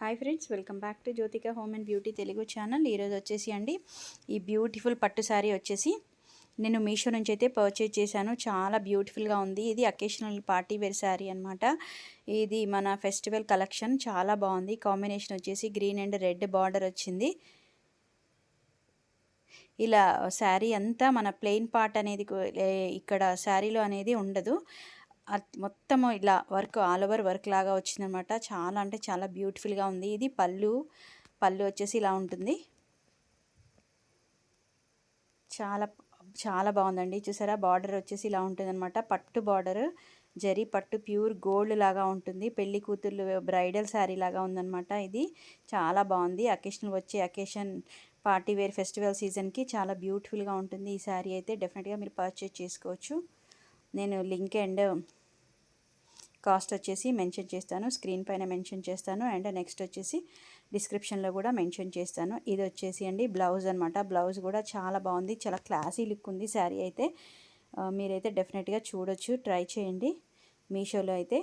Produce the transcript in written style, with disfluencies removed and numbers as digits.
Hi friends, welcome back to Jyothika home and beauty Telugu channel. ఈరోజు వచ్చేసి అండి ఈ బ్యూటిఫుల్ పట్టు శారీ వచ్చేసి నేను మీషో నుంచి అయితే పర్చేజ్ చేశాను. చాలా బ్యూటిఫుల్గా ఉంది. ఇది అకేషనల్ పార్టీ వేర్ శారీ అనమాట. ఇది మన ఫెస్టివల్ కలెక్షన్. చాలా బాగుంది. కాంబినేషన్ వచ్చేసి గ్రీన్ అండ్ రెడ్ బార్డర్ వచ్చింది. ఇలా శారీ అంతా మన ప్లెయిన్ పార్ట్ అనేది ఇక్కడ శారీలో అనేది ఉండదు. మొత్తము ఇలా వర్క్ ఆల్ ఓవర్ వర్క్ లాగా వచ్చిందనమాట. చాలా అంటే చాలా బ్యూటిఫుల్గా ఉంది. ఇది పళ్ళు వచ్చేసి ఇలా ఉంటుంది. చాలా చాలా బాగుందండి. చూసారా, బార్డర్ వచ్చేసి ఇలా ఉంటుందన్నమాట. పట్టు బార్డర్, జరీ పట్టు, ప్యూర్ గోల్డ్ లాగా ఉంటుంది. పెళ్లి కూతుర్లు బ్రైడల్ శారీ లాగా ఉందన్నమాట. ఇది చాలా బాగుంది. అకేషన్ పార్టీ వేర్ ఫెస్టివల్ సీజన్కి చాలా బ్యూటిఫుల్గా ఉంటుంది ఈ శారీ అయితే. డెఫినెట్గా మీరు పర్చేజ్ చేసుకోవచ్చు. నేను లింక్ అండ్ కాస్ట్ వచ్చేసి మెన్షన్ చేస్తాను, స్క్రీన్ పైన మెన్షన్ చేస్తాను. అండ్ నెక్స్ట్ వచ్చేసి డిస్క్రిప్షన్లో కూడా మెన్షన్ చేస్తాను. ఇది వచ్చేసి అండి బ్లౌజ్ అనమాట. బ్లౌజ్ కూడా చాలా బాగుంది. చాలా క్లాసీ లుక్ ఉంది శారీ అయితే. మీరైతే డెఫినెట్గా చూడొచ్చు, ట్రై చేయండి మీషోలో అయితే.